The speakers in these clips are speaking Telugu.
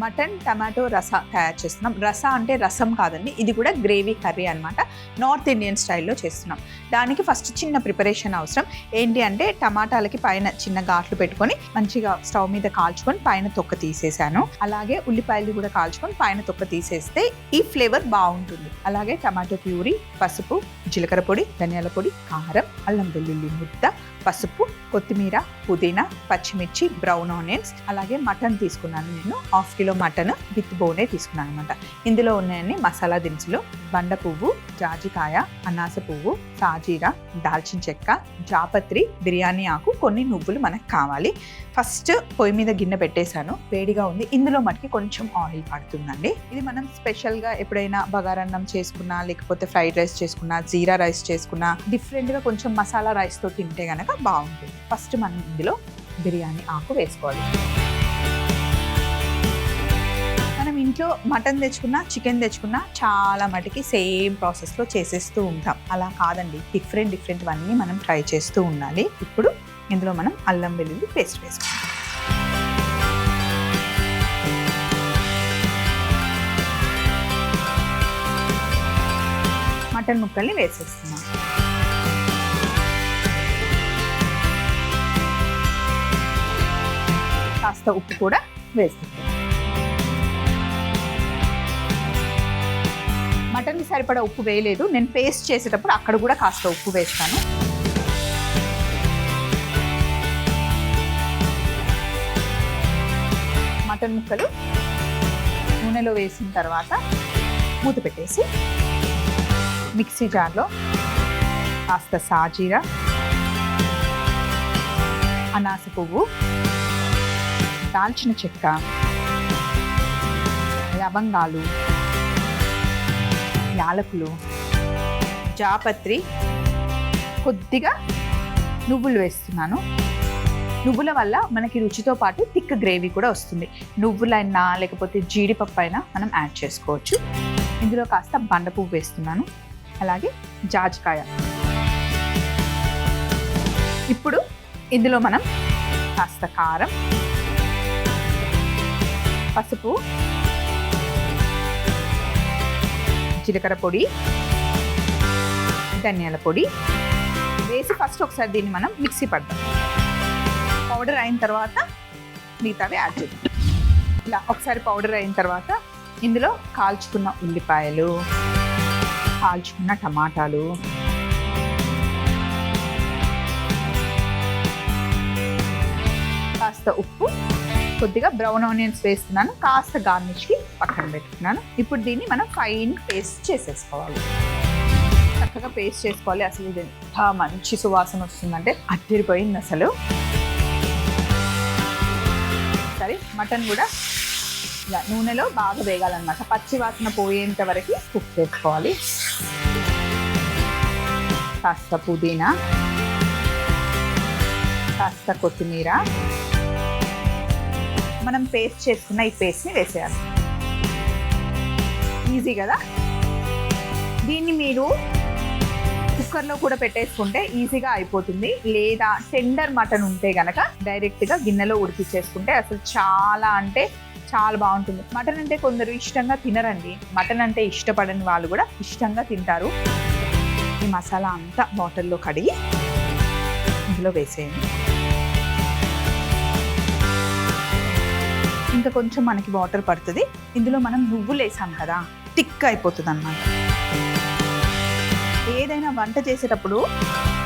మటన్ టమాటో రసా తయారు చేస్తున్నాం. రసా అంటే రసం కాదండి, ఇది కూడా గ్రేవీ కర్రీ అనమాట. నార్త్ ఇండియన్ స్టైల్లో చేస్తున్నాం. దానికి ఫస్ట్ చిన్న ప్రిపరేషన్ అవసరం. ఏంటి అంటే టమాటాలకి పైన చిన్న ఘాట్లు పెట్టుకొని మంచిగా స్టవ్ మీద కాల్చుకొని పైన తొక్క తీసేసాను. అలాగే ఉల్లిపాయలు కూడా కాల్చుకొని పైన తొక్క తీసేస్తే ఈ ఫ్లేవర్ బాగుంటుంది. అలాగే టమాటో ప్యూరీ, పసుపు, జీలకర్ర పొడి, ధనియాల పొడి, కారం, అల్లం వెల్లుల్లి ముద్ద, పసుపు, కొత్తిమీర, పుదీనా, పచ్చిమిర్చి, బ్రౌన్ ఆనియన్స్, అలాగే మటన్ తీసుకున్నాను. నేను 1/2 కిలో మటన్ విత్ బోనే తీసుకున్నాను అనమాట. ఇందులో ఉన్నాయన్ని మసాలా దినుసులు: బండ పువ్వు, జాజికాయ, అనాస పువ్వు, సాజీరా, దాల్చిన చెక్క, జాపత్రి, బిర్యానీ ఆకు, కొన్ని నువ్వులు మనకు కావాలి. ఫస్ట్ పొయ్యి మీద గిన్నె పెట్టేశాను, వేడిగా ఉంది. ఇందులో మటుకి కొంచెం ఆయిల్ పడుతుందండి. ఇది మనం స్పెషల్గా ఎప్పుడైనా బగారన్నం చేసుకున్నా, లేకపోతే ఫ్రైడ్ రైస్ చేసుకున్నా, జీరా రైస్ చేసుకున్నా, డిఫరెంట్గా కొంచెం మసాలా రైస్తో తింటే కనుక బాగుంటుంది. ఫస్ట్ మనం ఇందులో బిర్యానీ ఆకు వేసుకోవాలి. మనం ఇంట్లో మటన్ తెచ్చుకున్నా, చికెన్ తెచ్చుకున్నా చాలా మటుకి సేమ్ ప్రాసెస్లో చేసేస్తూ ఉంటాం. అలా కాదండి, డిఫరెంట్వన్నీ మనం ట్రై చేస్తూ ఉండాలి. ఇప్పుడు ఇందులో మనం అల్లం వెల్లుల్లి పేస్ట్ వేసుకోవాలి. మటన్ ముక్కల్ని వేసేస్తున్నాం. కాస్త ఉప్పు కూడా వేస్తున్నాం. మటన్కి సరిపడా ఉప్పు వేయలేదు, నేను పేస్ట్ చేసేటప్పుడు అక్కడ కూడా కాస్త ఉప్పు వేస్తాను. మటన్ ముక్కలు నూనెలో వేసిన తర్వాత మూత పెట్టేసి మిక్సీ జార్లో కాస్త సాజీరా, అనాస పువ్వు, దాల్చిన చెక్క, లవంగాలు, యాలకులు, జాపత్రి, కొద్దిగా నువ్వులు వేస్తున్నాను. నువ్వుల వల్ల మనకి రుచితో పాటు థిక్ గ్రేవీ కూడా వస్తుంది. నువ్వులైనా లేకపోతే జీడిపప్పు అయినా మనం యాడ్ చేసుకోవచ్చు. ఇందులో కాస్త బండ పువ్వు వేస్తున్నాను, అలాగే జాజికాయ. ఇప్పుడు ఇందులో మనం కాస్త కారం, పసుపు, జీలకర్ర పొడి, ధనియాల పొడి వేసి ఫస్ట్ ఒకసారి దీన్ని మనం మిక్సీ పడదాం. పౌడర్ అయిన తర్వాత మిగతావి యాడ్ చేద్దాం. ఇలా ఒకసారి పౌడర్ అయిన తర్వాత ఇందులో కాల్చుకున్న ఉల్లిపాయలు, కాల్చుకున్న టమాటాలు, కాస్త ఉప్పు, కొద్దిగా బ్రౌన్ ఆనియన్స్ వేస్తున్నాను, కాస్త గార్నిష్కి పక్కన పెట్టుకున్నాను. ఇప్పుడు దీన్ని మనం ఫైన్ పేస్ట్ చేసేసుకోవాలి. చక్కగా పేస్ట్ చేసుకోవాలి. అసలు ఇది ఎంత మంచి సువాసన వస్తుందంటే అదిరిపోయింది అసలు. సరే, మటన్ కూడా ఇలా నూనెలో బాగా వేగాలన్నమాట. పచ్చి వాసన పోయేంత వరకు కుక్ చేసుకోవాలి. కాస్త పుదీనా, కాస్త కొత్తిమీర, మనం పేస్ట్ చేసుకున్న ఈ పేస్ట్ని వేసేయాలి. ఈజీ కదా. దీన్ని మీరు కుక్కర్లో కూడా పెట్టేసుకుంటే ఈజీగా అయిపోతుంది. లేదా టెండర్ మటన్ ఉంటే గనక డైరెక్ట్గా గిన్నెలో ఉడికిచ్చేసుకుంటే అసలు చాలా అంటే చాలా బాగుంటుంది. మటన్ అంటే కొందరు ఇష్టంగా తినరండి, మటన్ అంటే ఇష్టపడని వాళ్ళు కూడా ఇష్టంగా తింటారు. ఈ మసాలా అంతా వాటర్లో కడిగి ఇందులో వేసేయండి. ఇంకా కొంచెం మనకి వాటర్ పడుతుంది. ఇందులో మనం నువ్వులు వేసాం కదా, థిక్ అయిపోతుంది అన్నమాట. ఏదైనా వంట చేసేటప్పుడు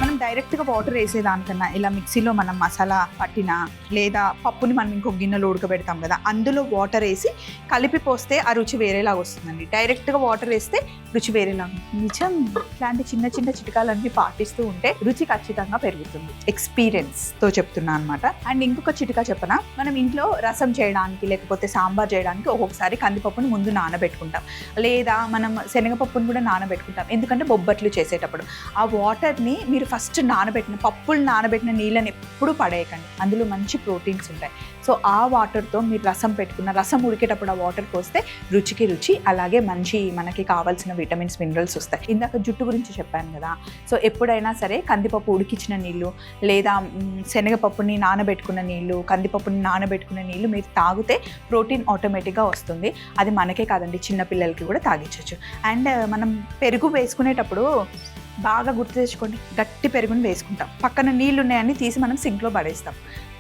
మనం డైరెక్ట్గా వాటర్ వేసేదానికన్నా ఇలా మిక్సీలో మనం మసాలా పట్టినా, లేదా పప్పుని మనం ఇంకొక గిన్నెలో ఉడకబెడతాం కదా, అందులో వాటర్ వేసి కలిపి పోస్తే ఆ రుచి వేరేలాగా వస్తుందండి. డైరెక్ట్గా వాటర్ వేస్తే రుచి వేరేలాగా ఉంటుంది. నిజం, ఇట్లాంటి చిన్న చిన్న చిట్కాలన్నీ పాటిస్తూ ఉంటే రుచి ఖచ్చితంగా పెరుగుతుంది. ఎక్స్పీరియన్స్తో చెప్తున్నా అనమాట. అండ్ ఇంకొక చిట్కా చెప్పనా, మనం ఇంట్లో రసం చేయడానికి లేకపోతే సాంబార్ చేయడానికి ఒక్కొక్కసారి కందిపప్పుని ముందు నానబెట్టుకుంటాం, లేదా మనం శనగపప్పుని కూడా నానబెట్టుకుంటాం. ఎందుకంటే బొబ్బట్లు నీళ్లు చేసేటప్పుడు ఆ వాటర్ని మీరు ఫస్ట్ పప్పులు నానబెట్టిన నీళ్ళని ఎప్పుడు పడేయకండి, అందులో మంచి ప్రోటీన్స్ ఉంటాయి. సో ఆ వాటర్తో మీరు రసం ఉడికేటప్పుడు ఆ వాటర్ పోస్తే రుచికి రుచి, అలాగే మనకి కావాల్సిన విటమిన్స్ మినరల్స్ వస్తాయి. ఇందాక జుట్టు గురించి చెప్పాను కదా, సో ఎప్పుడైనా సరే కందిపప్పు ఉడికించిన నీళ్ళు లేదా శనగపప్పుని నానబెట్టుకున్న నీళ్ళు, కందిపప్పుని నానబెట్టుకున్న నీళ్ళు మీరు తాగితే ప్రోటీన్ ఆటోమేటిక్గా వస్తుంది. అది మనకే కాదండి, చిన్నపిల్లలకి కూడా తాగించవచ్చు. అండ్ మనం పెరుగు వేసుకునేటప్పుడు బాగా గుర్తు తెచ్చుకోండి, గట్టి పెరుగుని వేసుకుంటాం, పక్కన నీళ్ళు ఉన్నాయని తీసి మనం సింక్లో పడేస్తాం.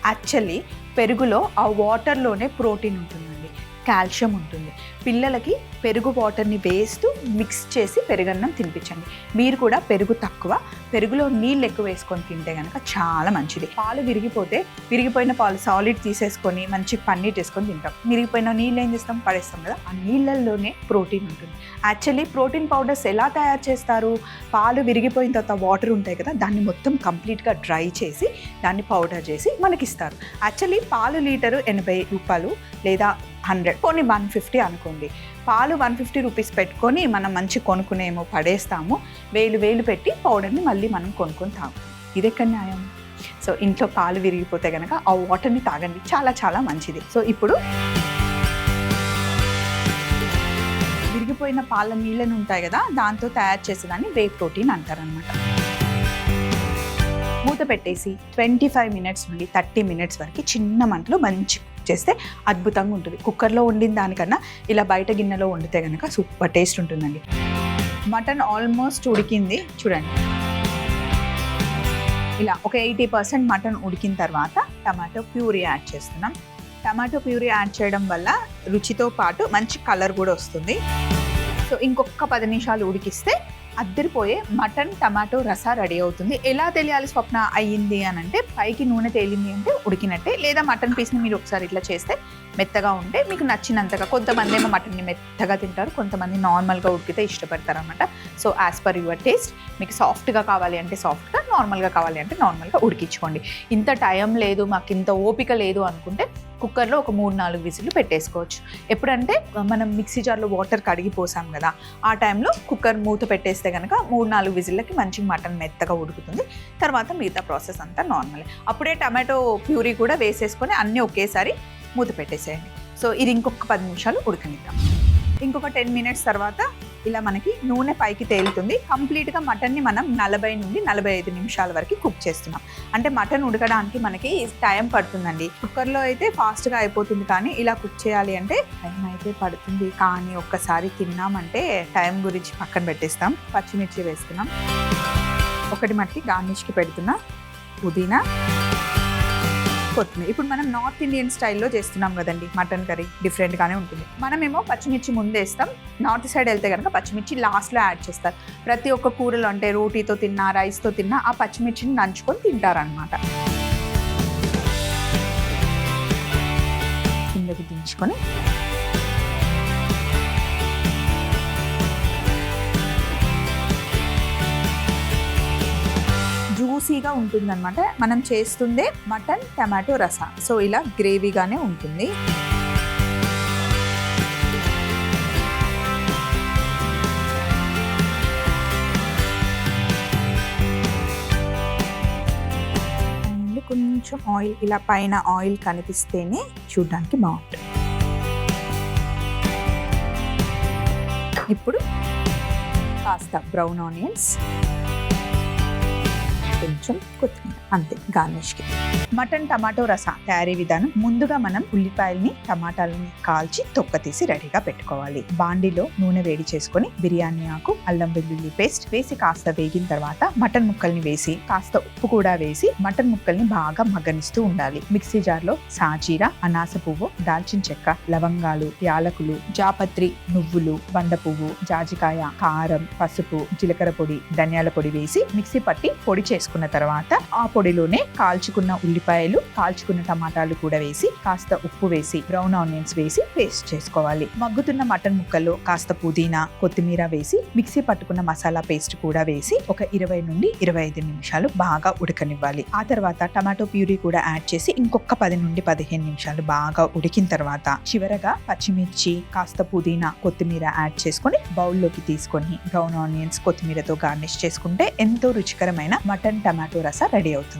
యాక్చువల్లీ పెరుగులో ఆ వాటర్లోనే ప్రోటీన్ ఉంటుందండి, కాల్షియం ఉంటుంది. పిల్లలకి పెరుగు వాటర్ని వేస్తూ మిక్స్ చేసి పెరుగన్నం తినిపించండి. మీరు కూడా పెరుగులో నీళ్ళు ఎక్కువ వేసుకొని తింటే కనుక చాలా మంచిది. పాలు విరిగిపోయిన పాలు సాలిడ్ తీసేసుకొని మంచి పన్నీర్ వేసుకొని తింటాం. విరిగిపోయిన నీళ్ళు ఏం చేస్తాం, పడేస్తాం కదా, ఆ నీళ్ళల్లోనే ప్రోటీన్ ఉంటుంది. యాక్చువల్లీ ప్రోటీన్ పౌడర్స్ ఎలా తయారు చేస్తారు, పాలు విరిగిపోయిన తర్వాత వాటర్ ఉంటాయి కదా, దాన్ని మొత్తం కంప్లీట్గా డ్రై చేసి దాన్ని పౌడర్ చేసి మనకిస్తారు. యాక్చువల్లీ పాలు లీటరు 80 రూపాయలు లేదా 100, కొన్ని 150 అనుకోండి. పాలు 150 రూపీస్ పెట్టుకొని మనం మంచి కొనుక్కునేమో పడేస్తాము, వేలు పెట్టి పౌడర్ని మళ్ళీ మనం కొనుక్కొని తాగుతాం. ఇది ఎక్కడ న్యాయం? సో ఇంట్లో పాలు విరిగిపోతే కనుక ఆ వాటర్ని తాగండి, చాలా చాలా మంచిది. సో ఇప్పుడు విరిగిపోయిన పాల నీళ్ళని ఉంటాయి కదా, దాంతో తయారు చేసేదాన్ని వే ప్రోటీన్ అంటారనమాట. మూత పెట్టేసి 25 మినిట్స్ నుండి 30 మినిట్స్ వరకు చిన్న మంటలో మంచి చేస్తే అద్భుతంగా ఉంటుంది. కుక్కర్లో వండిన దానికన్నా ఇలా బయట గిన్నెలో వండితే కనుక సూపర్ టేస్ట్ ఉంటుందండి. మటన్ ఆల్మోస్ట్ ఉడికింది చూడండి. ఇలా ఒక 80% మటన్ ఉడికిన తర్వాత టమాటో ప్యూరీ యాడ్ చేస్తున్నాం. టమాటో ప్యూరీ యాడ్ చేయడం వల్ల రుచితో పాటు మంచి కలర్ కూడా వస్తుంది. సో ఇంకొక 10 నిమిషాలు ఉడికిస్తే అద్దరిపోయే మటన్ టమాటో రసా రెడీ అవుతుంది. ఎలా తెలియాలి స్వప్న అయ్యింది అని అంటే, పైకి నూనె తేలింది అంటే ఉడికినట్టే, లేదా మటన్ పీస్ని మీరు ఒకసారి ఇట్లా చేస్తే మెత్తగా ఉంటే మీకు నచ్చినంతగా. కొంతమంది ఏమో మటన్ని మెత్తగా తింటారు, కొంతమంది నార్మల్గా ఉడికితే ఇష్టపడతారు అనమాట. So as per your taste, మీకు సాఫ్ట్గా కావాలి అంటే సాఫ్ట్గా, నార్మల్గా కావాలి అంటే నార్మల్గా ఉడికించుకోండి. ఇంత టైం లేదు, మాకు ఇంత ఓపిక లేదు అనుకుంటే కుక్కర్లో ఒక 3-4 విజిల్లు పెట్టేసుకోవచ్చు. ఎప్పుడంటే మనం మిక్సీ జార్లో వాటర్ కడిగి పోసాం కదా, ఆ టైంలో కుక్కర్ మూత పెట్టేస్తే కనుక 3-4 విజిల్లకి మంచి మటన్ మెత్తగా ఉడుకుతుంది. తర్వాత మిగతా ప్రాసెస్ అంతా నార్మల్. అప్పుడే టమాటో ప్యూరీ కూడా వేసేసుకొని అన్నీ ఒకేసారి మూత పెట్టేసేయండి. సో ఇది ఇంకొక 10 నిమిషాలు ఉడకనిద్దాం. ఇంకొక 10 మినిట్స్ తర్వాత ఇలా మనకి నూనె పైకి తేలుతుంది. కంప్లీట్గా మటన్ని మనం 40 నుండి 45 నిమిషాల వరకు కుక్ చేస్తున్నాం. అంటే మటన్ ఉడకడానికి మనకి టైం పడుతుందండి. కుక్కర్లో అయితే ఫాస్ట్గా అయిపోతుంది, కానీ ఇలా కుక్ చేయాలి అంటే టైం అయితే పడుతుంది. కానీ ఒక్కసారి తిన్నామంటే టైం గురించి పక్కన పెట్టేస్తాం. పచ్చిమిర్చి వేస్తున్నాం, ఒకటి మట్టి గార్నిష్కి పెడుతున్నా, పుదీనా, కొత్తిమీర. ఇప్పుడు మనం నార్త్ ఇండియన్ స్టైల్లో చేస్తున్నాం కదండి మటన్ కర్రీ, డిఫరెంట్గానే ఉంటుంది. మనమేమో పచ్చిమిర్చి ముందేస్తాం, నార్త్ సైడ్ వెళ్తే కనుక పచ్చిమిర్చి లాస్ట్లో యాడ్ చేస్తారు. ప్రతి ఒక్క కూరలో అంటే రోటీతో తిన్నా, రైస్తో తిన్నా ఆ పచ్చిమిర్చిని నంచుకొని తింటారనమాట. కిందకి దించుకొని జ్యూసీగా ఉంటుందన్నమాట. మనం చేస్తుందే మటన్ టమాటో రసా, సో ఇలా గ్రేవీగానే ఉంటుంది. అండ్ కొంచెం ఆయిల్, ఇలా పైన ఆయిల్ కనిపిస్తేనే చూడడానికి బాగుంటుంది. ఇప్పుడు కాస్త బ్రౌన్ ఆనియన్స్, కొంచెం కొత్తిమీర, అంతే గార్నిష్కి. మటన్ టమాటో రసా తయారీ విధానం: ముందుగా మనం ఉల్లిపాయల్ని టమాటాలని కాల్చి తొక్క తీసి రెడీగా పెట్టుకోవాలి. బాండిలో నూనె వేడి చేసుకొని బిర్యానీ ఆకు, అల్లం వెల్లుల్లి పేస్ట్ వేసి కాస్త వేగిన తర్వాత మటన్ ముక్కల్ని వేసి కాస్త ఉప్పు కూడా వేసి మటన్ ముక్కల్ని బాగా మగ్గనిస్తూ ఉండాలి. మిక్సీ జార్లో సాజీరా, అనాస పువ్వు, దాల్చిన చెక్క, లవంగాలు, యాలకులు, జాపత్రి, నువ్వులు, బండ పువ్వు, జాజికాయ, కారం, పసుపు, జీలకర్ర పొడి, ధనియాల పొడి వేసి మిక్సీ పట్టి పొడి చేసుకున్న తర్వాత ఆ పొడిలోనే కాల్చుకున్న ఉల్లిపాయలు, కాల్చుకున్న టమాటాలు కూడా వేసి కాస్త ఉప్పు వేసి బ్రౌన్ ఆనియన్స్ వేసి పేస్ట్ చేసుకోవాలి. మగ్గుతున్న మటన్ ముక్కల్లో కాస్త పుదీనా, కొత్తిమీర వేసి మిక్సీ పట్టుకున్న మసాలా పేస్ట్ కూడా వేసి ఒక 20 నుండి 25 నిమిషాలు బాగా ఉడకనివ్వాలి. ఆ తర్వాత టమాటో ప్యూరీ కూడా యాడ్ చేసి ఇంకొక 10 నుండి 15 నిమిషాలు బాగా ఉడికిన తర్వాత చివరగా పచ్చిమిర్చి, కాస్త పుదీనా, కొత్తిమీర యాడ్ చేసుకొని బౌల్లోకి తీసుకొని బ్రౌన్ ఆనియన్స్, కొత్తిమీరతో గార్నిష్ చేసుకుంటే ఎంతో రుచికరమైన మటన్ టమాటో రసా రెడీ అవుతుంది.